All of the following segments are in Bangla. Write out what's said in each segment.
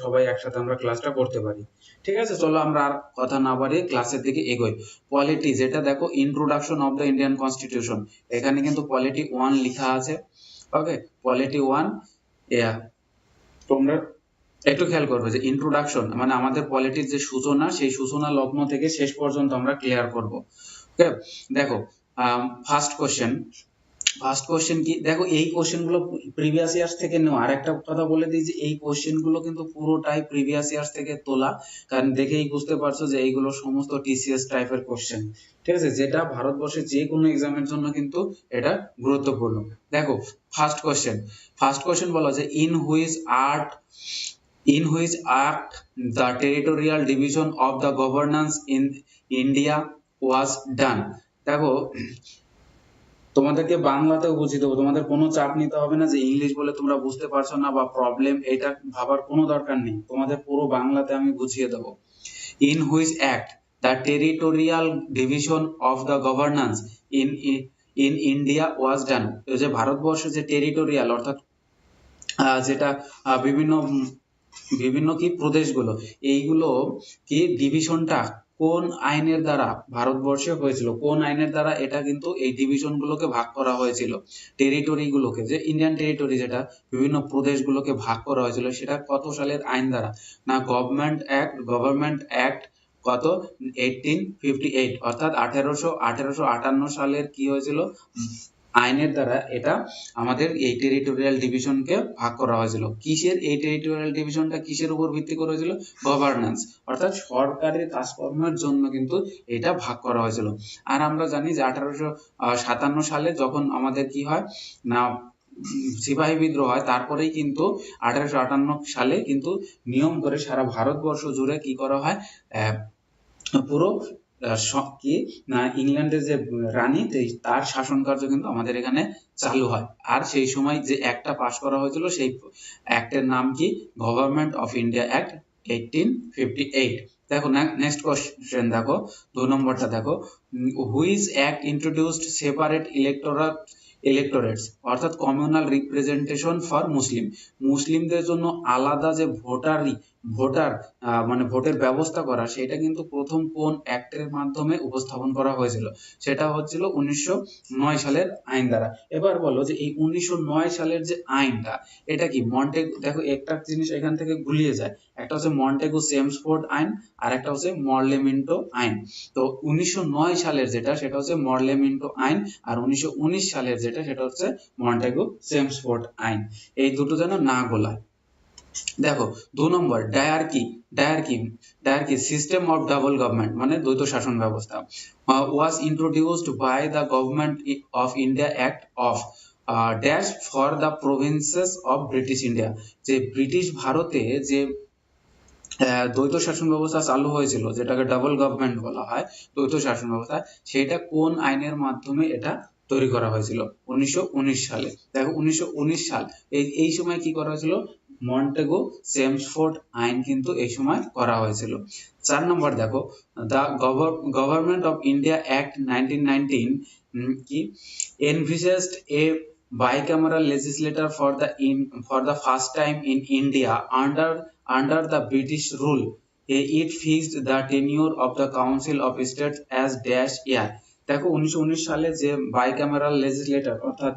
সবাই একসাথে আমরা ক্লাসটা করতে পারি। ঠিক আছে, চলো আমরা আর কথা না বাড়িয়ে ক্লাসের দিকে এগোই। পলিটি, যেটা দেখো introduction of the Indian constitution, এখানে কিন্তু পলিটি 1 লেখা আছে। ওকে, পলিটি 1, তোমরা একটু খেয়াল করবে যে ইন্ট্রোডাকশন মানে আমাদের পলিটির যে সূচনা, সেই সূচনা লগ্ন থেকে শেষ পর্যন্ত আমরা ক্লিয়ার করব। ওকে, দেখো ফার্স্ট কোশ্চেন কি, দেখো এই কোশ্চেন গুলো প্রিভিয়াস ইয়ার্স থেকে নেওয়া। আর একটা কথা বলে দিই যে এই কোশ্চেন গুলো কিন্তু পুরোটাই প্রিভিয়াস ইয়ার্স থেকে তোলা, কারণ দেখেই বুঝতে পারছো যে এইগুলো সমস্ত টিসিএস টাইপের কোশ্চেন। ঠিক আছে, যেটা ভারতবর্ষের যে কোনো এক্সামের জন্য কিন্তু এটা গুরুত্বপূর্ণ। দেখো ফার্স্ট কোশ্চেন বলা যে in which act the territorial division of the governance in India was done। দেখো তোমাদেরকে বাংলাতেও বুঝিয়ে দেবো, তোমাদের কোনো চাপ নিতে হবে না যে ইংলিশ বলে তোমরা বুঝতে পারছো না বা প্রবলেম, এটা ভাবার কোনো দরকার নেই, তোমাদের পুরো বাংলাতে আমি বুঝিয়ে দেবো। In which act the territorial division of the governance in India was done। যে ভারতবর্ষের যে টেরিটোরিয়াল অর্থাৎ যেটা বিভিন্ন কি প্রদেশগুলো, এইগুলো কি ডিভিশনটা কোন আইনের দ্বারা ভারতবর্ষে হয়েছিল, কোন আইনের দ্বারা এটা কিন্তু এই ডিভিশন গুলোকে ভাগ করা হয়েছিল, টেরিটরি গুলোকে, যে ইন্ডিয়ান টেরিটরি যেটা বিভিন্ন প্রদেশগুলোকে ভাগ করা হয়েছিল, সেটা কত সালের আইন দ্বারা? না গভর্নমেন্ট অ্যাক্ট কত 1858, অর্থাৎ 1858 সালের কি হয়েছিল আইনের দ্বারা এটা আমাদের এই টেরিটোরিয়াল ডিভিশনকে ভাগ করা হয়েছিল। কিসের এই টেরিটোরিয়াল ডিভিশনটা কিসের উপর ভিত্তি করে হয়েছিল? গভর্নেন্স, অর্থাৎ সরকারের কাজকর্মের জন্য কিন্তু এটা ভাগ করা হয়েছিল। আর আমরা জানি যে 1857 সালে যখন আমাদের কি হয় না সিপাহী বিদ্রোহ হয়, তারপরেই কিন্তু 1858 সালে কিন্তু নিয়ম করে সারা ভারতবর্ষ জুড়ে কি করা হয়, পুরো কি না ইংল্যান্ডের যে রানী তার শাসন কার্য কিন্তু আমাদের এখানে চালু হয়। আর সেই সময় যে অ্যাক্টটা পাস করা হয়েছিল সেই অ্যাক্টের নাম কি? Government of India act 1858। দেখো নেক্সট কোশ্চেন, দেখো 2 নম্বরটা দেখো, হুইচ অ্যাক্ট ইন্ট্রোডিউসড সেপারেট ইলেক্টোরেটস, অর্থাৎ কমিউনাল রিপ্রেজেন্টেশন ফর মুসলিমদের জন্য আলাদা যে ভোটার মানে ভোটের ব্যবস্থা করা, সেটা কিন্তু প্রথম কোন অ্যাক্টের মাধ্যমে উপস্থাপন করা হয়েছিল? সেটা হচ্ছিল 1909 সালের আইন দ্বারা। এবার বলো যে এই 1909 সালের যে আইনটা, এটা কি দেখো একটা জিনিস এখান থেকে গুলিয়ে যায়, একটা হচ্ছে মন্টেগু চেমসফোর্ড আইন, আর একটা হচ্ছে মরলে-মিন্টো আইন। তো 1909 সালের যেটা সেটা হচ্ছে মরলে-মিন্টো আইন, আর 1919 সালের যেটা সেটা হচ্ছে মন্টেগু চেমসফোর্ড আইন। এই দুটো যেন না গোলায়। দেখো 2 number dyarchy system of double government মানে দ্বৈত শাসন ব্যবস্থা was introduced by the government of India act of dash for the provinces of British India. যে ব্রিটিশ ভারতে যে দ্বৈত শাসন ব্যবস্থা চালু হয়েছিল, যেটাকে ডাবল গভর্নমেন্ট বলা হয়, দ্বৈত শাসন ব্যবস্থা, সেটা কোন আইনের মাধ্যমে এটা তৈরি করা হয়েছিল? 1919 সালে। দেখো 1919 সাল, এই সময় কি করা হয়েছিল? মন্টেগু চেমসফোর্ড আইন কিন্তু এই সময় করা হয়েছিল। 4 নম্বর দেখো, the government of India act 1919 কি envisaged a bicameral legislature for the first time in India under the British rule. It fixed the tenure of the Council of States as dash year। দেখো 1919 সালে যে বাইক্যামেরাল লেজিসলেটর অর্থাৎ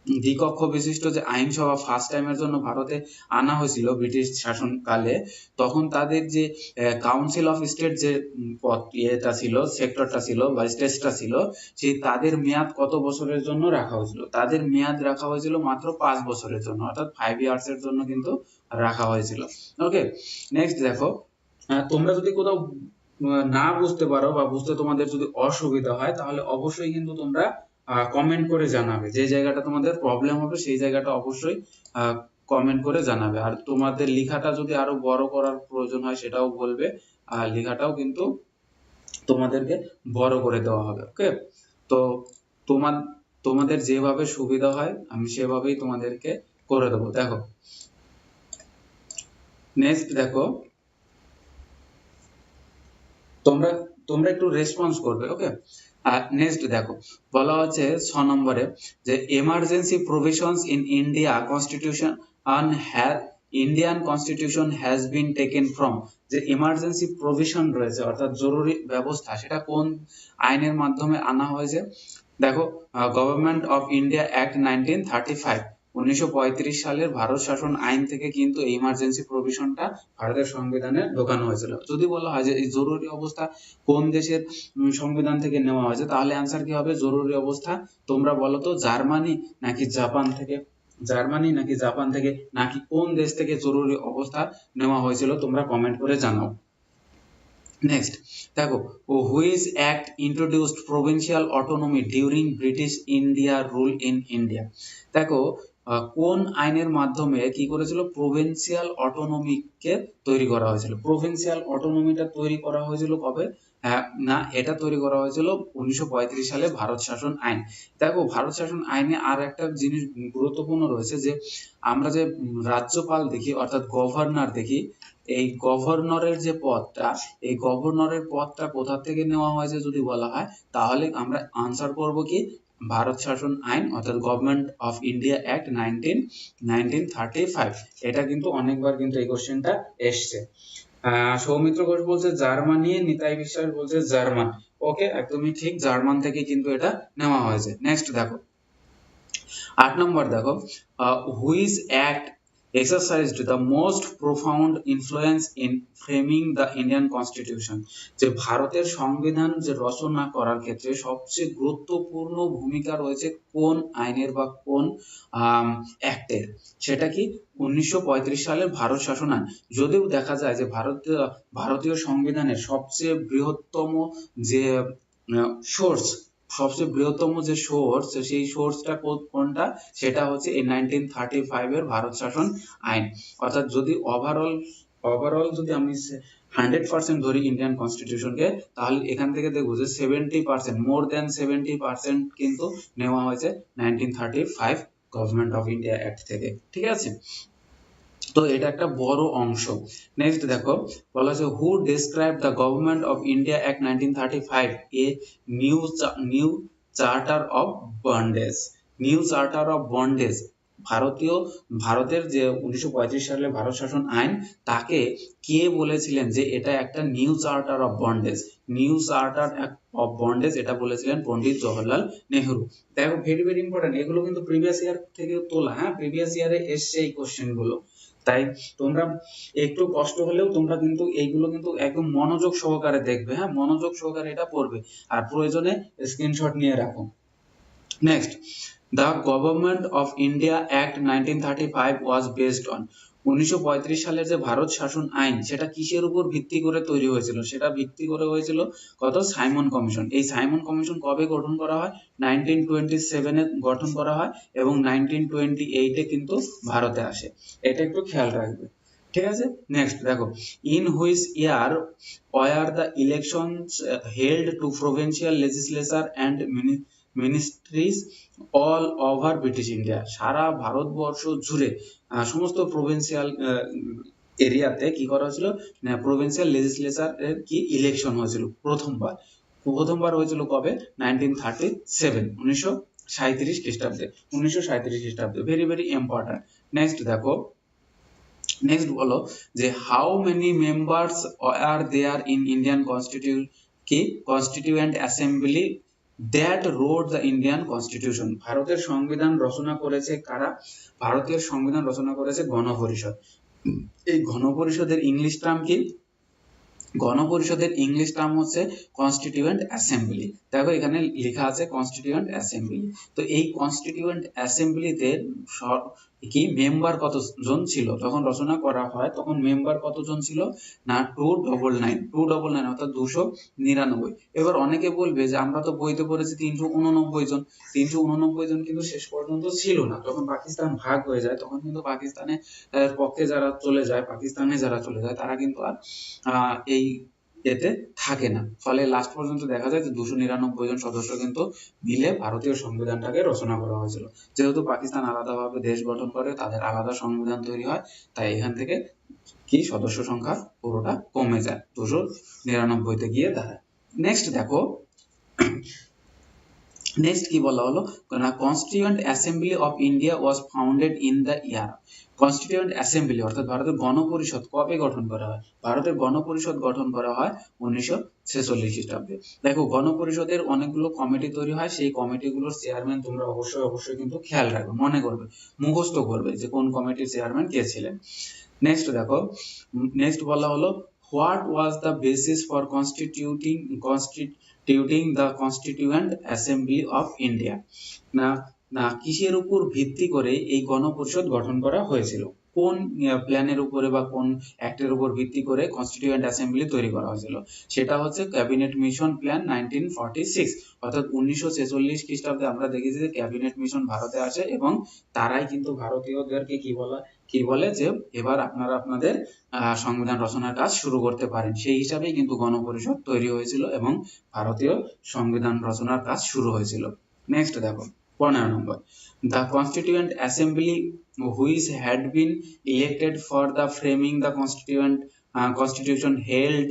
দ্বিকক্ষ বিশিষ্ট যে আইনসভা ফার্স্ট টাইমের জন্য ভারতে আনা হয়েছিল ব্রিটিশ শাসনকালে, তখন তাদের যে কাউন্সিল অফ স্টেট যে এটা ছিল, সেক্টরটা ছিল বা স্টেটটা ছিল, সেই তাদের মেয়াদ কত বছরের জন্য রাখা হয়েছিল? তাদের মেয়াদ রাখা হয়েছিল মাত্র 5 বছরের জন্য, অর্থাৎ 5 ইয়ার্স এর জন্য কিন্তু রাখা হয়েছিল। ওকে, নেক্সট দেখো, তোমরা যদি কোথাও না বুঝতে পারো বা বুঝতে তোমাদের যদি অসুবিধা হয়, তাহলে অবশ্যই কিন্তু তোমরা কমেন্ট করে জানাবে। যে জায়গাটা তোমাদের প্রবলেম হবে সেই জায়গাটা অবশ্যই কমেন্ট করে জানাবে। আর তোমাদের লেখাটা যদি আরো বড় করার প্রয়োজন হয় সেটাও বলবে, আর লেখাটাও কিন্তু তোমাদেরকে বড় করে দেওয়া হবে। ওকে, তো তোমাদের যেভাবে সুবিধা হয় আমি সেভাবেই তোমাদেরকে করে দেবো। দেখো নেক্সট দেখো, তোমরা একটু রেসপন্স করবে। ওকে, নেক্সট দেখো বলা হচ্ছে 6 নম্বরে যে emergency provisions in India constitution Indian constitution has been taken from, যে ইমার্জেন্সি প্রভিশন রয়েছে অর্থাৎ জরুরি ব্যবস্থা, সেটা কোন আইনের মাধ্যমে আনা হয়েছে? দেখো, গভর্নমেন্ট অফ ইন্ডিয়া অ্যাক্ট 1935, 1935 সালের ভারত শাসন আইন থেকে কিন্তু এই ইমার্জেন্সি প্রভিশনটা ভারতের সংবিধানে ঢোকানো হয়েছিল। যদি বলা হয় যে এই জরুরি অবস্থা কোন দেশের সংবিধান থেকে নেওয়া হয়েছে, তাহলে অ্যান্সার কি হবে? জরুরি অবস্থা তোমরা বলো তো, জার্মানি নাকি জাপান থেকে? জার্মানি নাকি জাপান থেকে, নাকি কোন দেশ থেকে জরুরি অবস্থা নেওয়া হয়েছিল? তোমরা কমেন্ট করে জানাও। নেক্সট দেখো, which act introduced provincial autonomy during British India rule in India? দেখো, কোন আইনের মাধ্যমে কি করেছিল? প্রভিন্সিয়াল অটোনমিকে তৈরি করা হয়েছিল। প্রভিন্সিয়াল অটোনমিটা তৈরি করা হয়েছিল কবে? না, এটা তৈরি করা হয়েছিল 1935 সালে ভারত শাসন আইন। দেখো, ভারত শাসন আইনে আর একটা জিনিস গুরুত্বপূর্ণ রয়েছে, যে আমরা যে রাজ্যপাল দেখি অর্থাৎ গভর্নর দেখি, এই গভর্নরের যে পদটা, এই গভর্নরের পদটা কোথা থেকে নেওয়া হয়েছে যদি বলা হয়, তাহলে আমরা আনসার করব কি? ভারত শাসন আইন অর্থাৎ গভর্নমেন্ট অফ ইন্ডিয়া অ্যাক্ট 1935। এটা কিন্তু অনেকবার কিন্তু এই কোশ্চেনটা এসছে। সৌমিত্র ঘোষ বলছে জার্মানি, নিতাই বিশ্বাস বলছে জার্মান। ওকে, একদমই ঠিক, জার্মান থেকে কিন্তু এটা নেওয়া হয়েছে। নেক্সট দেখো, 8 নম্বর দেখো, which act exercised the most profound influence in framing the Indian Constitution? যে ভারতের সংবিধান যে রচনা করার ক্ষেত্রে সবচেয়ে গুরুত্বপূর্ণ ভূমিকা রয়েছে কোন আইনের বা কোন অ্যাক্টের? সেটা কি? 1935 সালের ভারত শাসন আইন। যদিও দেখা যায় যে ভারতীয় সংবিধানের সবচেয়ে বৃহত্তম যে সোর্স, সবচেয়ে বৃহত্তম যে সোর্স, সেই সোর্সটা কোনটা? সেটা হচ্ছে এই 1935 এর ভারত শাসন আইন। অর্থাৎ যদি ওভারঅল যদি আমি 100% ধরি ইন্ডিয়ান কনস্টিটিউশনকে, তাহলে এখান থেকে দেখবো যে 70%, মোর দ্যান 70% কিন্তু নেওয়া হয়েছে 1935 গভর্নমেন্ট অফ ইন্ডিয়া অ্যাক্ট থেকে। ঠিক আছে, তো এটা একটা বড় অংশ। নেক্সট দেখো, বলা আছে who describe the government of India Act 1935 a new charter of bondage. New charter of bondage, ভারতের যে 1935 সালে ভারত শাসন আইন, তাকে কে বলেছিলেন যে এটা একটা new charter of bondage? New charter of bondage এটা বলেছিলেন পন্ডিত জওহরলাল নেহরু। দেখো, ভেরি ভেরি ইম্পর্টেন্ট, এগুলো কিন্তু প্রিভিয়াস ইয়ার থেকে তোলা। হ্যাঁ, প্রিভিয়াস ইয়ারে এসছে এই কোশ্চেন গুলো, তাই তোমরা একটু কষ্ট হলেও তোমরা কিন্তু এইগুলো কিন্তু একদম মনোযোগ সহকারে দেখবে। হ্যাঁ, মনোযোগ সহকারে এটা পড়বে, আর প্রয়োজনে স্ক্রিনশট নিয়ে রাখো। Next, the government of India Act 1935 was based on. 1935 সালের যে ভারত শাসন আইন, সেটা কিসের উপর ভিত্তি করে তৈরি হয়েছিল? সেটা ভিত্তি করে হয়েছিল কত? Simon commission. এই সাইমন কমিশন কবে গঠন করা হয়? 1927 এ গঠন করা হয় এবং 1928 এ কিন্তু ভারতে আসে। এটা একটু খেয়াল রাখবে, ঠিক আছে? নেক্সট দেখো, in which year were the elections held to provincial legislature and ministries all over British India? সারা ভারতবর্ষ জুড়ে সমস্ত প্রভিন্সিয়াল এরিয়াতে কি করা হয়েছিল? প্রভিন্সিয়াল লেজিসলেচার এর কি ইলেকশন হয়েছিল প্রথমবার হয়েছিল কবে? 1937 খ্রিস্টাব্দে। 1937 খ্রিস্টাব্দে, ভেরি ভেরি ইম্পর্টেন্ট। নেক্সট দেখো, নেক্সট বলো যে how many members are there in Indian constituent assembly that wrote the Indian constitution? ভারতের সংবিধান রচনা করেছে কারা? ভারতীয় সংবিধান রচনা করেছে গণপরিষদ। এই গণপরিষদের ইংলিশ টার্ম কি? গণপরিষদের ইংলিশ টার্ম হচ্ছে কনস্টিটিউয়েন্ট অ্যাসেম্বলি। দেখো, এখানে লেখা আছে কনস্টিটিউয়েন্ট অ্যাসেম্বলি। তো এই কনস্টিটিউয়েন্ট অ্যাসেম্বলিতে কি মেম্বার কতজন ছিল? যখন রচনা করা হয় তখন মেম্বার কতজন ছিল? না, 299 অর্থাৎ 299। এবার অনেকে বলবে যে আমরা তো বইতে পড়েছি 389 জন। 389 জন কিন্তু শেষ পর্যন্ত ছিল না। যখন পাকিস্তান ভাগ হয়ে যায় তখন কিন্তু পাকিস্তানের পক্ষে যারা চলে যায়, পাকিস্তানে যারা চলে যায়, তারা কিন্তু আর এই এতে থাকে না। ফলে লাস্ট পর্যন্ত দেখা যায় যে 299 জন সদস্য কিন্তু মিলে ভারতীয় সংবিধানটাকে রচনা করা হয়েছিল। যেহেতু পাকিস্তান আলাদাভাবে দেশ গঠন করে, তাদের আলাদা সংবিধান তৈরি হয়, তাই এখান থেকে কি সদস্য সংখ্যা পুরোটা কমে যায়, 299 তে গিয়ে দাঁড়ায়। নেক্সট দেখো, নেক্সট কি বলা হলো না, constituent assembly of India was founded in the year. Constituent assembly অর্থাৎ ভারতের গণপরিষদ কবে গঠন করা হয়? ভারতের গণপরিষদ গঠন করা হয় 1946 খ্রিস্টাব্দে। দেখো গণপরিষদের অনেকগুলো কমিটি তৈরি হয়, সেই কমিটিগুলোর চেয়ারম্যান তোমরা অবশ্যই কিন্তু খেয়াল রাখবে, মনে করবে, মুখস্থ করবে যে কোন কমিটির চেয়ারম্যান কে ছিলেন। নেক্সট দেখো, নেক্সট বলা হলো what was the basis for constituting the constituent assembly of India. না না কিসের উপর ভিত্তি করে এই গণপরিষদ গঠন করা হয়েছিল? কোন প্ল্যানের উপরে বা কোন অ্যাক্টের উপর ভিত্তি করে কনস্টিটিউয়েন্ট অ্যাসেম্বলি তৈরি করা হয়েছিল? সেটা হচ্ছে ক্যাবিনেট মিশন প্ল্যান 1946, অর্থাৎ 1946 খ্রিস্টাব্দে আমরা দেখেছি যে ক্যাবিনেট মিশন ভারতে আসে এবং তারাই কিন্তু ভারতীয়দেরকে কি বলে যে এবার আপনারা আপনাদের সংবিধান রচনার কাজ শুরু করতে পারেন। সেই হিসাবেই কিন্তু গণপরিষদ তৈরি হয়েছিল এবং ভারতীয় সংবিধান রচনার কাজ শুরু হয়েছিল। নেক্সট দেখো 15 নম্বর, the constituent assembly which had been elected for the framing the constitution held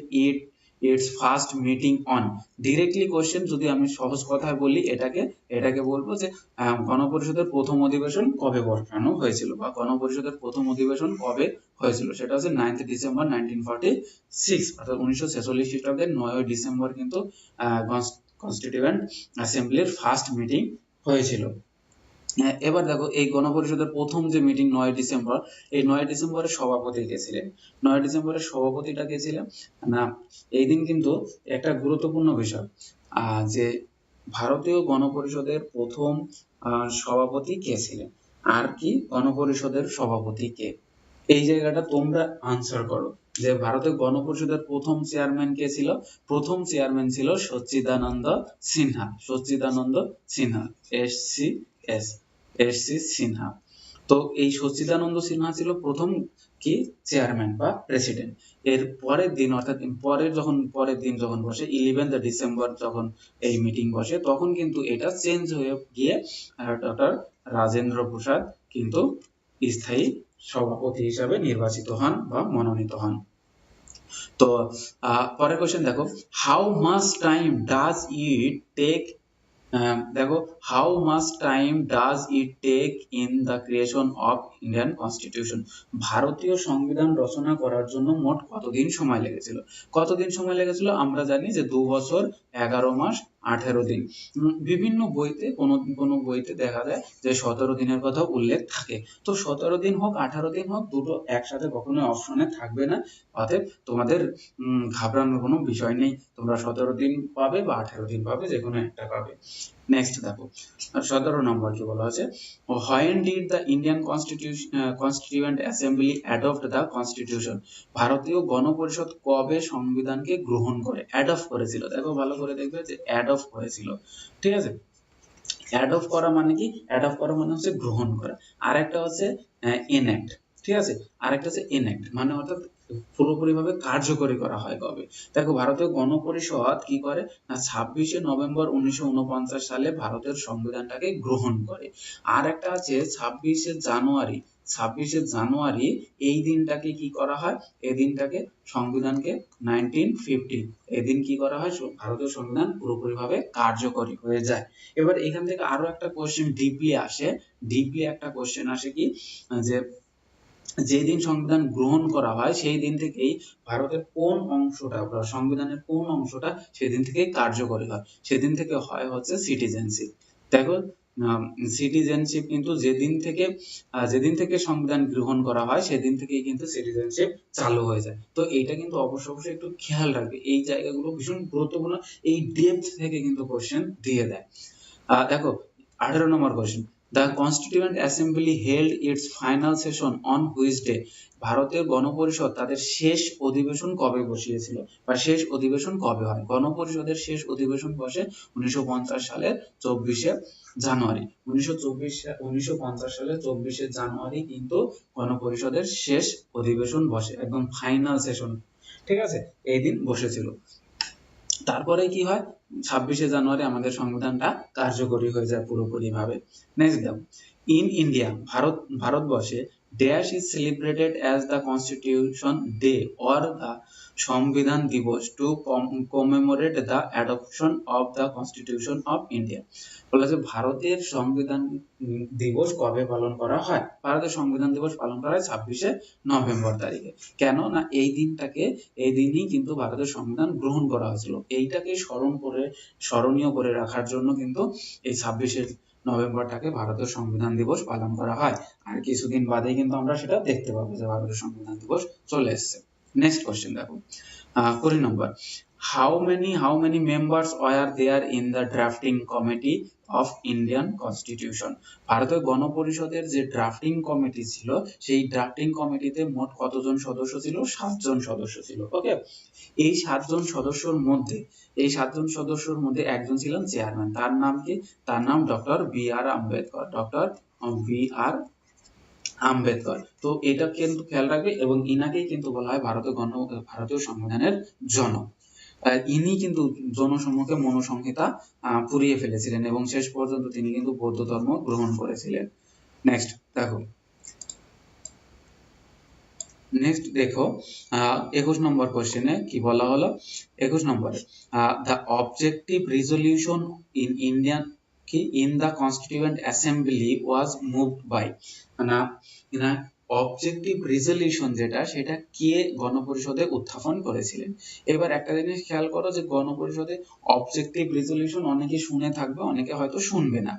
its first meeting on। Directly question যদি আমি সহজ কথায় বলি, এটাকে বলবো যে গণপরিষদের প্রথম অধিবেশন কবে বসানো হয়েছিল বা গণপরিষদের প্রথম অধিবেশন কবে হয়েছিল, সেটা হচ্ছে 9 ডিসেম্বর 1946, অর্থাৎ 1946 খ্রিস্টাব্দের 9 ডিসেম্বর কিন্তু কনস্টিটিউয়েন্ট অ্যাসেম্বলির ফার্স্ট মিটিং হয়েছিল। এবার দেখো এই গণপরিষদের প্রথম যে মিটিং 9 ডিসেম্বর, এই 9 ডিসেম্বরের সভাপতি কে ছিলেন? 9 ডিসেম্বরের সভাপতিটা কে ছিলেন না, এই দিন কিন্তু একটা গুরুত্বপূর্ণ বিষয় যে ভারতীয় গণপরিষদের প্রথম সভাপতি কে ছিলেন আর কি গণপরিষদের সভাপতি কে, এই জায়গাটা তোমরা আনসার করো যে ভারতের গণপরিষদের প্রথম চেয়ারম্যান কে ছিল? প্রথম চেয়ারম্যান ছিল সচ্চিদানন্দ সিনহা, এসসি সিনহা। তো এই সচ্চিদানন্দ সিনহা ছিল প্রথম কি চেয়ারম্যান বা প্রেসিডেন্ট। এর পরের দিন অর্থাৎ পরের দিন যখন বসে 11 ডিসেম্বর যখন এই মিটিং বসে, তখন কিন্তু এটা চেঞ্জ হয়ে গিয়ে ডক্টর রাজেন্দ্র প্রসাদ কিন্তু স্থায়ী সভাপতি হিসাবে নির্বাচিত হন বা মনোনীত হন। তো পরের কোশ্চেন দেখো, how much time does it take দেখো how much time does it take in the creation of Indian constitution. ভারতীয় সংবিধান রচনা করার জন্য মোট কতদিন সময় লেগেছিল? আমরা জানি যে 2 বছর 11 মাস 18 দিন। বিভিন্ন বইতে কোন বইতে দেখা যায় যে 17 দিনের কথা উল্লেখ থাকে। তো 17 দিন হোক 18 দিন হোক, দুটো একসাথে কখনোই অপশনে থাকবে না, অতএব তোমাদের ঘাবড়ানোর কোনো বিষয় নেই। তোমরা 17 দিন পাবে বা 18 দিন পাবে, যে কোনো একটা পাবে। নেক্সট দেখো 17 নম্বর কি বলা আছে, when did the Indian Constituent Assembly adopt the Constitution? ভারতীয় গণপরিষদ কবে সংবিধানকে গ্রহণ করে, অ্যাডপ্ট করেছিল? দেখো ভালো করে দেখবে যে অ্যাডপ্ট করেছিল, ঠিক আছে। অ্যাডপ্ট করা মানে কি? অ্যাডপ্ট করা মানে হচ্ছে গ্রহণ করা, আর একটা হচ্ছে এনঅ্যাক্ট, ঠিক আছে। আরেকটা হচ্ছে এনঅ্যাক্ট মানে অর্থাৎ পুরোপুরিভাবে কার্যকরী করা হয় কবে। দেখো ভারতীয় গণপরিষদ কি করে না, 26 নভেম্বর 1949 সালে ভারতের সংবিধানটাকে গ্রহণ করে। আর একটা আছে 26 জানুয়ারি, এই দিনটাকে কি করা হয়, এই দিনটাকে সংবিধানকে 1950 এই দিন কি করা হয়, ভারতীয় সংবিধান পুরোপুরিভাবে কার্যকরী হয়ে যায়। এবার এখান থেকে আরো একটা কোশ্চেন ডিপলি একটা কোশ্চেন আসে কি, যে যেদিন সংবিধান গ্রহণ করা হয় সেই দিন থেকেই ভারতের কোন অংশটা বা সংবিধানের কোন অংশটা সেদিন থেকে কার্যকরী হয়, সেদিন থেকে হয় হচ্ছে সিটিজেনশিপ। দেখো সিটিজেনশিপ কিন্তু যেদিন থেকে সংবিধান গ্রহণ করা হয় সেদিন থেকেই কিন্তু সিটিজেনশিপ চালু হয়ে যায়। তো এইটা কিন্তু অবশ্যই একটু খেয়াল রাখবে, এই জায়গাগুলো ভীষণ গুরুত্বপূর্ণ, এই ডেপথ থেকে কিন্তু কোশ্চেন দিয়ে দেয়। দেখো 18 নম্বর question, The Constituent Assembly held its final session on which day? ভারতের গণপরিষদ তাদের শেষ অধিবেশন কবে বসিয়েছিল বা শেষ অধিবেশন কবে হয়? গণপরিষদের শেষ অধিবেশন বসে 1950 সালের 24 জানুয়ারি। 1950 সালের 24 জানুয়ারি কিন্তু গণপরিষদের শেষ অধিবেশন বসে, একদম ফাইনাল সেশন, ঠিক আছে, এই দিন বসেছিল। তারপরে কি হয়, 26 জানুয়ারি আমাদের সংবিধানটা কার্যকরী হয়ে যায় পুরোপুরি ভাবে। নেক্সট দেখো, ইন ইন্ডিয়া ভারতবর্ষে dash is celebrated as the Constitution Day or the Samvidhan Divas to commemorate the adoption of the Constitution of India. বলা যে ভারতের সংবিধান দিবস কবে পালন করা হয়? ভারতের সংবিধান দিবস পালন করা হয় 26শে নভেম্বর তারিখে। কেন না এই দিনই কিন্তু ভারতের সংবিধান গ্রহণ করা হয়েছিল। এইটাকে স্মরণীয় করে রাখার জন্য কিন্তু এই 26শে নভেম্বরটাকে ভারতের সংবিধান দিবস পালন করা হয়। আর কিছুদিন বাদেই কিন্তু আমরা সেটা দেখতে পাবো যে ভারতের সংবিধান দিবস চলে এসেছে। নেক্সট কোশ্চেন দেখো, 20 নম্বর, how many members were there in the drafting committee of Indian Constitution? ভারতের গণপরিষদের যে ড্রাফটিং কমিটি ছিল সেই ড্রাফটিং কমিটিতে মোট কতজন সদস্য ছিল? 7 জন সদস্য ছিল। ওকে, এই 7 জন সদস্যর মধ্যে একজন ছিলেন চেয়ারম্যান। তার নাম কি? তার নাম doctor B R. Ambedkar. Doctor B R. Ambedkar. তো এটা কিন্তু খেয়াল রাখবে এবং ইনাকেই কিন্তু বলা হয় ভারতীয় সংবিধানের জনক। ইনি কিন্তু জনসম্মুখে মনুসংহিতা পুড়িয়ে ফেলেছিলেন এবং শেষ পর্যন্ত তিনি কিন্তু বৌদ্ধ ধর্ম গ্রহণ করেছিলেন। নেক্সট দেখো 21 নম্বর কোশ্চেনে কি বলা হলো? 21 নম্বরে the objective resolution in the Constituent Assembly was moved by, objective resolution সেটা কে গণপরিষদে উত্থাপন করেছিলেন? এবার একটা জিনিস খেয়াল করো যে গণপরিষদে অবজেক্টিভ রেজলিউশন অনেকে শুনে থাকবে, অনেকে হয়তো শুনবে না।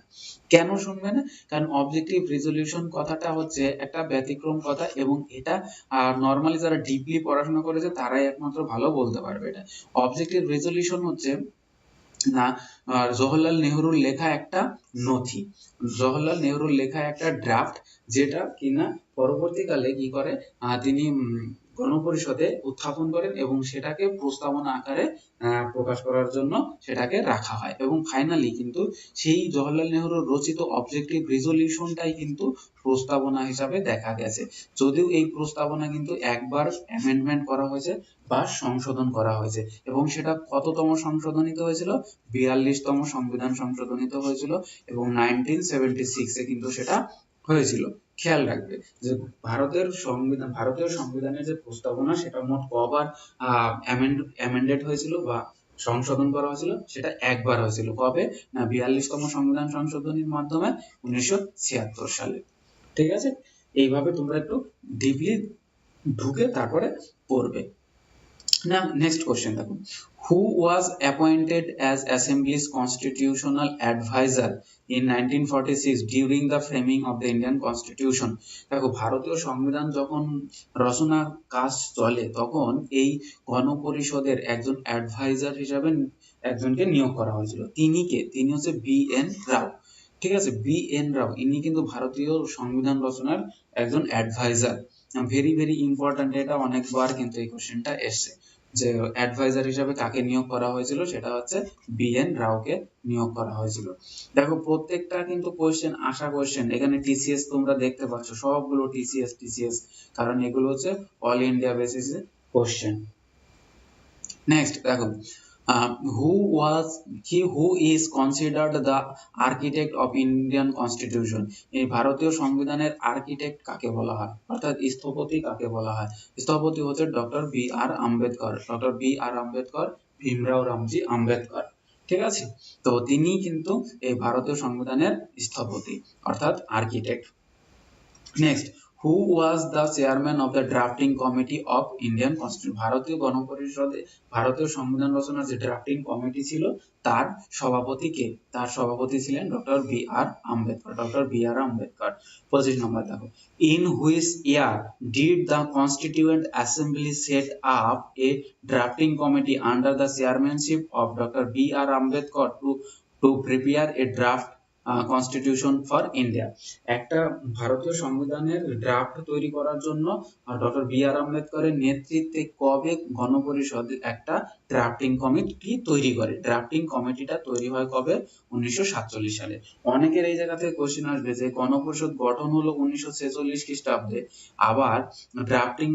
কেন শুনবে না? কারণ অবজেক্টিভ রেজলিউশন কথাটা হচ্ছে একটা ব্যতিক্রম কথা এবং এটা নরমালি যারা ডিপলি পড়াশোনা করেছে তারাই একমাত্র ভালো বলতে পারবে। এটা অবজেক্টিভ রেজলিউশন হচ্ছে জওহরলাল নেহরুর লেখা একটা নথি, জওহরলাল নেহরুর লেখা একটা ড্রাফট, যেটা কিনা পরবর্তীকালে কি করে তিনি গণপরিষদে উত্থাপন করেন এবং সেটাকে প্রস্তাবনা আকারে প্রকাশ করার জন্য সেটাকে রাখা হয় এবং ফাইনালি কিন্তু সেই জওহরলাল নেহরুর রচিত অবজেক্টিভ রেজলিউশনটাই কিন্তু প্রস্তাবনা হিসাবে দেখা গেছে, যদিও এই প্রস্তাবনা কিন্তু একবার অ্যামেন্ডমেন্ট করা হয়েছে বা সংশোধন করা হয়েছে এবং সেটা কততম সংশোধনীত হয়েছিল? 42তম সংবিধান সংশোধনীত হয়েছিল এবং 1976 কিন্তু সেটা হয়েছিল। খেয়াল রাখবে যে ভারতীয় সংবিধানের যে প্রস্তাবনা সেটা মোট কবার অ্যামেন্ডেড হয়েছিল বা সংশোধন করা হয়েছিল? সেটা একবার হয়েছিল। কবে? না 42তম সংবিধান সংশোধনীর মাধ্যমে 1976 সালে। ঠিক আছে, এইভাবে তোমরা একটু ডিপলি ঢুকে তারপরে পড়বে। Now next question দেখো, who was appointed as Assembly's constitutional advisor in 1946 during the framing of the Indian Constitution? দেখো ভারতীয় সংবিধান যখন রচনার কাজ চলে তখন এই গণপরিষদের একজন অ্যাডভাইজার হিসাবে একজনকে নিয়োগ করা হয়েছিল। তিনি হচ্ছে বি.এন. রাও। ঠিক আছে, বি.এন. রাও ইনি কিন্তু ভারতীয় সংবিধান রচনার একজন অ্যাডভাইজার। ভেরি ইম্পর্টেন্ট, এটা অনেকবার কিন্তু এই কোশ্চেনটা এসেছে যে অ্যাডভাইজার হিসাবে কাকে নিয়োগ করা হয়েছিল? সেটা হচ্ছে বি.এন. রাওকে নিয়োগ করা হয়েছিল। দেখো প্রত্যেকটা কিন্তু কোশ্চেন এখানে টিসিএস তোমরা দেখতে পাচ্ছ, সবগুলো টিসিএস, কারণ এগুলো হচ্ছে অল ইন্ডিয়া বেসিসে কোশ্চেন। নেক্সট দেখো, who is considered the architect of Indian Constitution? এই ভারতীয় সংবিধানের আর্কিটেক্ট কাকে বলা হয়, অর্থাৎ স্থপতি কাকে বলা হয়? স্থপতি হচ্ছে doctor B R. Ambedkar. Doctor B R. Ambedkar, Bhimrao Ramji Ambedkar. ঠিক আছে, তো তিনি কিন্তু এই ভারতীয় সংবিধানের স্থপতি অর্থাৎ architect. Next, who was the chairman of the drafting committee of Indian Constitution? ভারতীয় গণপরিষদে ভারতীয় সংবিধান রচনার যে ড্রাফটিং কমিটি ছিল তার সভাপতি কে? তার সভাপতি ছিলেন doctor B R. Ambedkar. Doctor B R. Ambedkar. 25 নম্বর দেখো, in which year did the Constituent Assembly set up a drafting committee under the chairmanship of Dr. B.R. Ambedkar to prepare a draft constitution for India? একটা ভারতীয় সংবিধানের ড্রাফট তৈরি করার জন্য ডক্টর বি.আর. আম্বেদকরের নেতৃত্বে কবে গণপরিষদ একটা ড্রাফটিং কমিটি তৈরি করে? ড্রাফটিং কমিটিটা তৈরি হয় কবে? 1947 সালে। অনেকের এই জায়গা থেকে কোশ্চেন আসবে যে গণপরিষদ গঠন হলো 1946 খ্রিস্টাব্দে, আবার ড্রাফটিং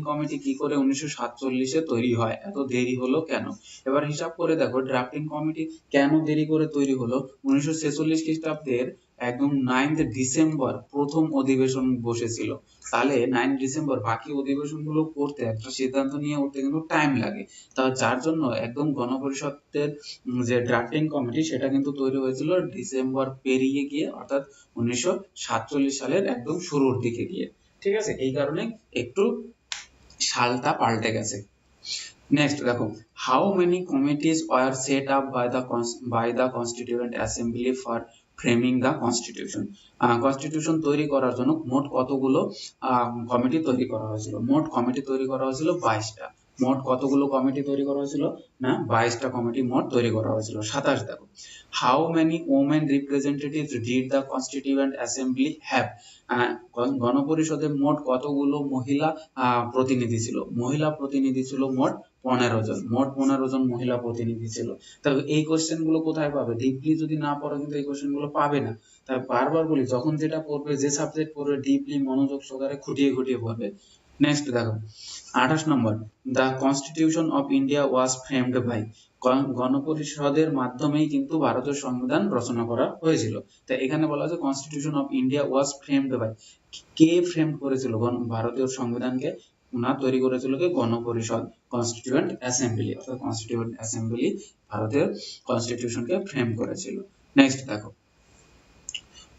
কমিটি কি করে 1947 তৈরি হয়? এত দেরি হলো কেন? এবার হিসাব করে দেখো ড্রাফটিং কমিটি কেন দেরি করে তৈরি হলো। 1946 খ্রিস্টাব্দের একদম 9 ডিসেম্বর প্রথম অধিবেশন বসেছিল। তাহলে 9 ডিসেম্বর বাকি অধিবেশনগুলো করতে একটা সিদ্ধান্ত নিয়ে উঠতে কিন্তু টাইম লাগে। তা যার জন্য একদম গণপরিষদের যে ড্রাফটিং কমিটি সেটা কিন্তু তৈরি হয়েছিল ডিসেম্বর পেরিয়ে গিয়ে, অর্থাৎ 1947 সালের একদম শুরুর দিকে গিয়ে। ঠিক আছে, এই কারণে একটু সালটা পাল্টে গেছে। নেক্সট দেখো, how many committees were set up by the constituent assembly for framing the constitution. Constitution তৈরি করার জন্য মোট কতগুলো কমিটি তৈরি করা হয়েছিল? মোট কমিটি তৈরি করা হয়েছিল 22টা। মোট কতগুলো কমিটি তৈরি করা হয়েছিল? না, 22টা কমিটি মোট তৈরি করা হয়েছিল। 27 দেখো, how many women representatives did the constituent assembly have. গণপরিষদে মোট কতগুলো মহিলা প্রতিনিধি ছিল? মহিলা প্রতিনিধি ছিল মোট 15 জন। মোট 15 জন মহিলা প্রতিনিধি ছিল। তবে এই কোশ্চেন গুলো কোথায় পাবে? ডিপলি যদি না পড়ো কিন্তু এই কোশ্চেন গুলো পাবে না। তাই বারবার বলি, যখন যেটা পড়বে, যে সাবজেক্ট পড়বে, ডিপলি মনোযোগ সহকারে খুঁটিয়ে খুঁটিয়ে পড়বে। নেক্সট দেখো, 28 number, the constitution of India was framed by. গণপরিষদের মাধ্যমেই কিন্তু ভারতের সংবিধান রচনা করা হয়েছিল। তাই এখানে বলা হয়েছে constitution of India was framed by. কে ফ্রেম করেছিল ভারতীয় সংবিধানকে? ওনার তৈরি করেছিল কে? গণপরিষদ, কনস্টিটিউয়েন্ট অ্যাসেম্বলি, অর্থাৎ কনস্টিটিউয়েন্ট অ্যাসেম্বলি ভারতের কনস্টিটিউশনকে ফ্রেম করেছিল। নেক্সট দেখো,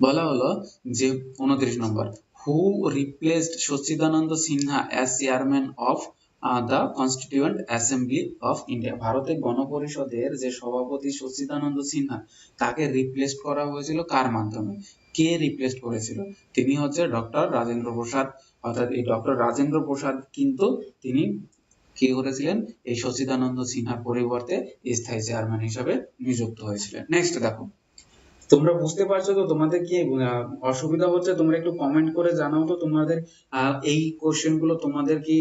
বলা হলো যে 29 number, who replaced Sachchidananda Sinha as chairman of the constituent assembly of India. ভারতের গণপরিষদের যে সভাপতি সচ্চিদানন্দ সিনহা, তাকে রিপ্লেস করা হয়েছিল কার মাধ্যমে? কে রিপ্লেস করেছিল? তিনি হচ্ছে ডক্টর রাজেন্দ্র প্রসাদ। অর্থাৎ এই ডক্টর রাজেন্দ্র প্রসাদ কিন্তু তিনি কি করেছিলেন? এই সচ্চিদানন্দ সিনহার পরিবর্তে স্থায়ী চেয়ারম্যান হিসেবে নিযুক্ত হয়েছিলেন। নেক্সট দেখো, তোমরা বুঝতে পারছো তো? তোমাদের কি অসুবিধা হচ্ছে? তোমরা একটু কমেন্ট করে জানাও তো তোমাদের এই কোশ্চেন গুলো তোমাদের কি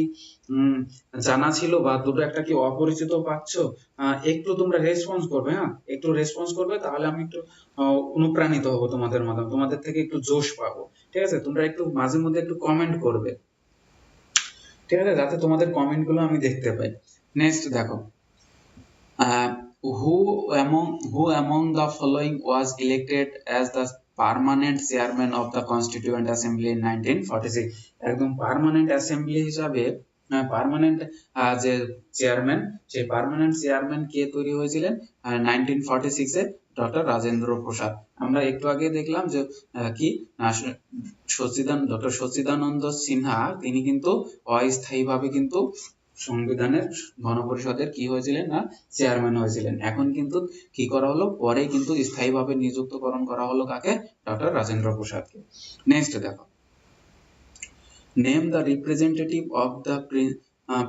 জানা ছিল, বা দুটো একটা কি অপরিচিত পাচ্ছ? একটু তোমরা রেসপন্স করবে। হ্যাঁ, একটু রেসপন্স করবে, তাহলে আমি একটু অনুপ্রাণিত হব তোমাদের মাধ্যমে, তোমাদের থেকে একটু জোশ পাবো। ঠিক আছে, তোমরা একটু মাঝে মধ্যে একটু কমেন্ট করবে, ঠিক আছে, যাতে তোমাদের কমেন্ট গুলো আমি দেখতে পাই। নেক্সট দেখো, who among the following was elected as the permanent chairman of the Constituent Assembly in 1946? একদম পার্মানেন্ট অ্যাসেম্বলি হিসাবে পার্মানেন্ট যে চেয়ারম্যান, সেই পার্মানেন্ট চেয়ারম্যান কে তৈরি হয়েছিলেন 1946 এ? ডক্টর রাজেন্দ্র প্রসাদ। আমরা একটু আগে দেখলাম যে কি ডক্টর সচ্চিদানন্দ সিনহা তিনি কিন্তু অস্থায়ীভাবে কিন্তু সংবিধানের গণপরিষদের কি হয়েছিলেন? না, চেয়ারম্যান হয়েছিলেন। এখন কিন্তু কি করা হলো? পরে কিন্তু স্থায়ীভাবে নিযুক্তকরণ করা হলো কাকে? ডক্টর রাজেন্দ্র প্রসাদকে। নেক্সট দেখো, name the representative of the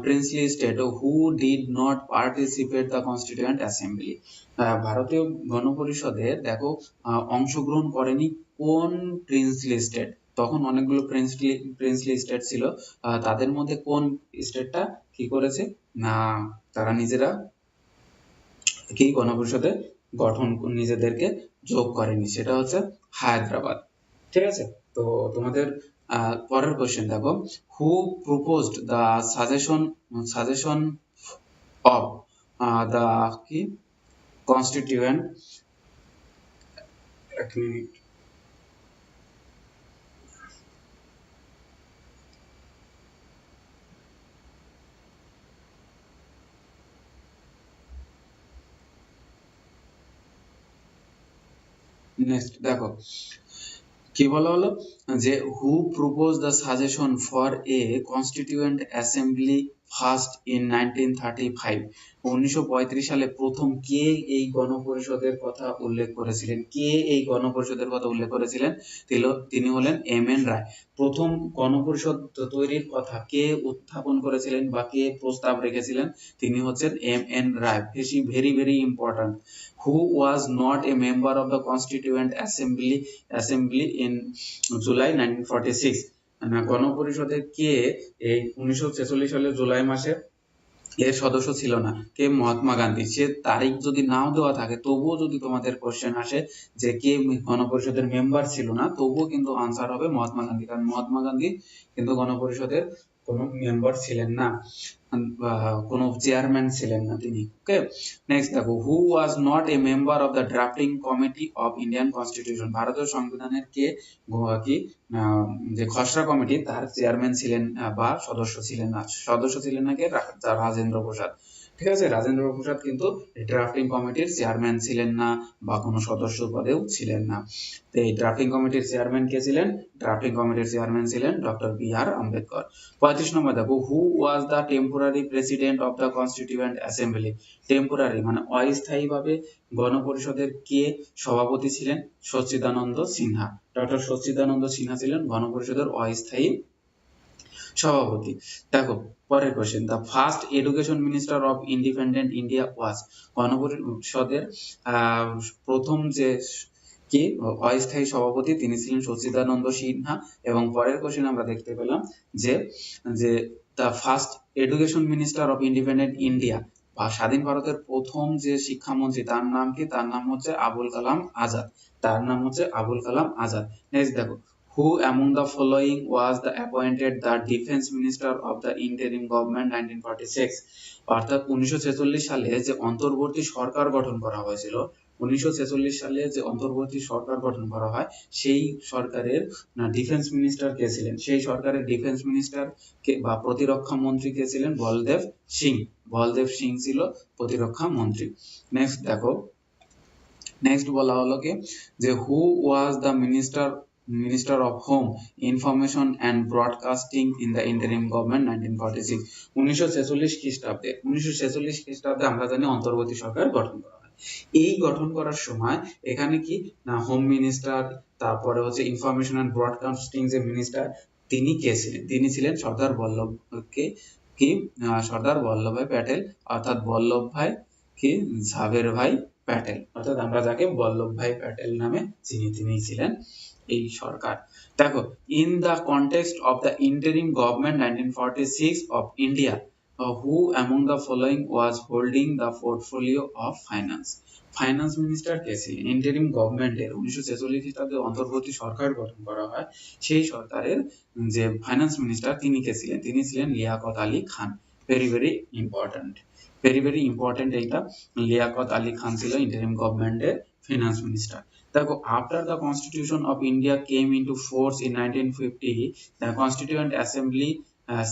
princely state who did not participate the constituent assembly. ভারতীয় গণপরিষদের দেখো অংশগ্রহণ করেনি কোন প্রিন্সলি স্টেট? তখন অনেকগুলো প্রিন্সলি স্টেট ছিল, তাদের মধ্যে কোন স্টেটটা কি করেছে? না, তারা নিজেরা কি গণপরিষদে গঠন নিজেদেরকে যোগ করেনি, সেটা হচ্ছে হায়দ্রাবাদ। ঠিক আছে, তো তোমাদের পরের কোশ্চেন দেখো, who proposed the suggestion of the কি কনস্টিটিউয়েন্ট, এক মিনিট, নেক্সট দেখো কি বলা হলো যে who propose the suggestion for a constituent assembly first in 1935। 1935 সালে প্রথম কে এই গণপরিষদের কথা উল্লেখ করেছিলেন? কে এই গণপরিষদের কথা উল্লেখ করেছিলেন? তিনি হলেন এম এন রায়। প্রথম গণপরিষদ তৈরির কথা কে উত্থাপন করেছিলেন বা কে প্রস্তাব রেখেছিলেন? তিনি হচ্ছেন M N Roy. Very very important. Who was not a member of the Constituent Assembly in July 1946? গণপরিষদের কে এই 1946 সালের জুলাই মাসে এর সদস্য ছিল না? কে? মহাত্মা গান্ধী। সে তারিখ যদি নাও দেওয়া থাকে, তবুও যদি তোমাদের কোশ্চেন আসে যে কে গণপরিষদের মেম্বার ছিল না, তবুও কিন্তু আনসার হবে মহাত্মা গান্ধী, কারণ মহাত্মা গান্ধী কিন্তু গণপরিষদের কোনো মেম্বার ছিলেন না, কোনো চেয়ারম্যান ছিলেন না তিনি। ওকে, নেক্সট দেখো, who was not a member of the drafting committee of Indian constitution, ভারতীয় সংবিধানের কে কি যে খসড়া কমিটি তার চেয়ারম্যান ছিলেন বা সদস্য ছিলেন না, কে রাজেন্দ্র প্রসাদ। ঠিক আছে, রাজেন্দ্র প্রসাদ কিন্তু ড্রাফটিং কমিটির চেয়ারম্যান ছিলেন না বা কোনো সদস্য পদেও ছিলেন না। তো এই ড্রাফটিং কমিটির চেয়ারম্যান কে ছিলেন? ড্রাফটিং কমিটির চেয়ারম্যান ছিলেন ডক্টর বি.আর. আম্বেদকর। 35 নম্বর দেখো, who was the temporary president of the constituent assembly, temporary মানে অস্থায়ীভাবে গণপরিষদের কে সভাপতি ছিলেন? সচ্চিদানন্দ সিনহা। ডক্টর সচ্চিদানন্দ সিনহা ছিলেন গণপরিষদের অস্থায়ী সভাপতি। দেখো পরের question, the first education minister of independent India was, গণপরিষদের প্রথম যে কি অস্থায়ী সভাপতি তিনি ছিলেন সচ্চিদানন্দ সিনহা। এবং পরের কোশ্চেন আমরা দেখতে পেলাম যে যে the first education minister of independent India বা স্বাধীন ভারতের প্রথম যে শিক্ষামন্ত্রী তার নাম কি? তার নাম হচ্ছে আবুল কালাম আজাদ। তার নাম হচ্ছে আবুল কালাম আজাদ। নেক্সট দেখো, who among the following was the appointed the defense minister of the interim government 1946, অর্থাৎ 1946 সালে যে অন্তর্বর্তী সরকার গঠন করা হয়েছিল, 1946 সালে যে অন্তর্বর্তী সরকার গঠন করা হয় সেই সরকারের ডিফেন্স মিনিস্টার কে ছিলেন? সেই সরকারের ডিফেন্স মিনিস্টার কে বা প্রতিরক্ষা মন্ত্রী কে ছিলেন? বলদেব সিং। বলদেব সিং ছিল প্রতিরক্ষা মন্ত্রী। নেক্সট দেখো, নেক্সট বলা হলো কি যে who was the minister of home information and broadcasting in the interim government 1946, 1946 খ্রিস্টাব্দে। 1946 খ্রিস্টাব্দে আমরা জানি অন্তর্বর্তী সরকার গঠন করা হয়। এই গঠন করার সময় এখানে কি না হোম মিনিস্টার, তারপরে হচ্ছে ইনফরমেশন অ্যান্ড ব্রডকাস্টিং যে মিনিস্টার তিনি কে ছিলেন? তিনি ছিলেন সর্দার বল্লভভাই প্যাটেল, অর্থাৎ বল্লভভাই কি ঝাবেরভাই প্যাটেল, অর্থাৎ আমরা যাকে বল্লভভাই প্যাটেল নামে চিনি তিনি ছিলেন এই সরকার। দেখো, in the context of the interim government 1946 of India, who among the following was holding the portfolio of finance, finance minister কে ছিলেন? ইন্টারিম গভর্নমেন্টের 1946 খ্রিস্টাব্দে অন্তর্বর্তী সরকার গঠন করা হয়, সেই সরকারের যে ফাইন্যান্স মিনিস্টার তিনি কে ছিলেন? তিনি ছিলেন Liaquat Ali Khan. Very very important, very very important এইটা। লিয়াকত আলী খান ছিল ইন্টারিম গভর্নমেন্টের ফিনান্স মিনিস্টার। দেখো, after the constitution of India came into force in 1950, the constituent assembly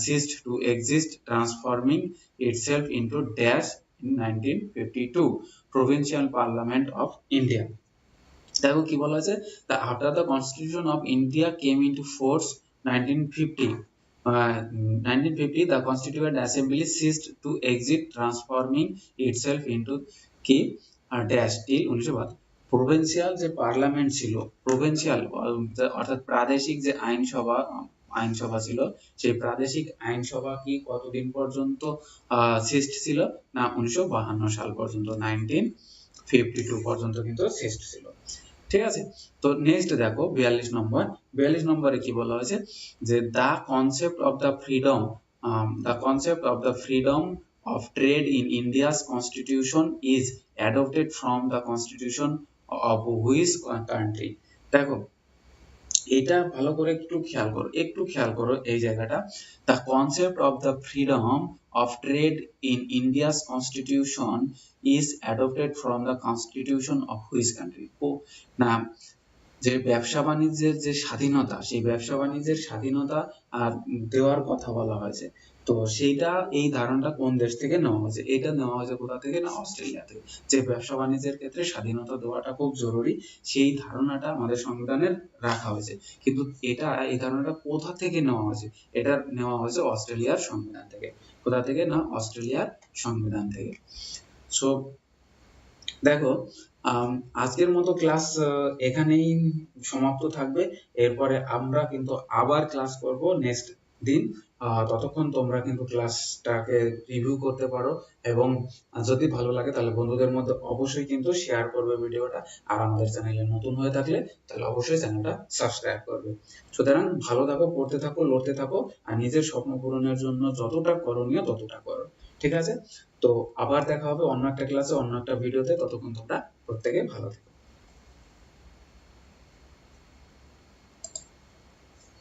ceased to exist, transforming itself into dash in 1952 provincial parliament of India. দেখো কি বলা আছে, the after the constitution of India came into force 1950, 1950 the constituent assembly ceased to exist, transforming itself into কি dash till 1972। প্রভিন্সিয়াল যে পার্লামেন্ট ছিল, প্রভিন্সিয়াল অর্থাৎ প্রাদেশিক যে আইনসভা ছিল, সেই প্রাদেশিক আইনসভা কি কতদিন পর্যন্ত সৃষ্টি ছিল? না 1952 সাল পর্যন্ত, 1952 পর্যন্ত কিন্তু সৃষ্টি ছিল। ঠিক আছে, তো নেক্সট দেখো 42 নম্বরে কি বলা হয়েছে যে the concept of the freedom of trade in India's constitution is adopted from the constitution of which country? দেখো এটা ভালো করে একটু খেয়াল করো এই জায়গাটা, the concept of the freedom of trade in India's constitution is adopted from the constitution of which country? না, যে ব্যবসা বাণিজ্যের যে স্বাধীনতা, সেই ব্যবসা বাণিজ্যের স্বাধীনতা দেওয়ার কথা বলা হয়েছে, তো সেইটা এই ধারণাটা কোন দেশ থেকে নেওয়া হয়েছে? এটা নেওয়া হয়েছে কোথা থেকে? না অস্ট্রেলিয়া থেকে। যে ব্যবসা বাণিজ্যের ক্ষেত্রে স্বাধীনতা দেওয়াটা খুব জরুরি, সেই ধারণাটা আমাদের সংবিধানে রাখা হয়েছে, কিন্তু এই ধারণাটা কোথা থেকে নেওয়া হয়েছে? এটা নেওয়া হয়েছে অস্ট্রেলিয়ার সংবিধান থেকে। কোথা থেকে? না অস্ট্রেলিয়ার সংবিধান থেকে। সো দেখো, আজকের মতো ক্লাস এখানেই সমাপ্ত থাকবে। এরপরে আমরা কিন্তু আবার ক্লাস করব নেক্সট দিন। ততক্ষণ তোমরা কিন্তু ক্লাসটাকে রিভিউ করতে পারো, এবং যদি ভালো লাগে তাহলে বন্ধুদের মধ্যে অবশ্যই কিন্তু শেয়ার করবে ভিডিওটা। আর আমাদের চ্যানেলে নতুন হয়ে থাকলে তাহলে অবশ্যই চ্যানেলটা সাবস্ক্রাইব করবে। সুতরাং ভালো থাকো, পড়তে থাকো, লড়তে থাকো, আর নিজের স্বপ্ন পূরণের জন্য যতটা করণীয় ততটা করো। ঠিক আছে, তো আবার দেখা হবে অন্য একটা ক্লাসে, অন্য একটা ভিডিওতে। ততক্ষণ তোমরা প্রত্যেকে ভালো থেকো।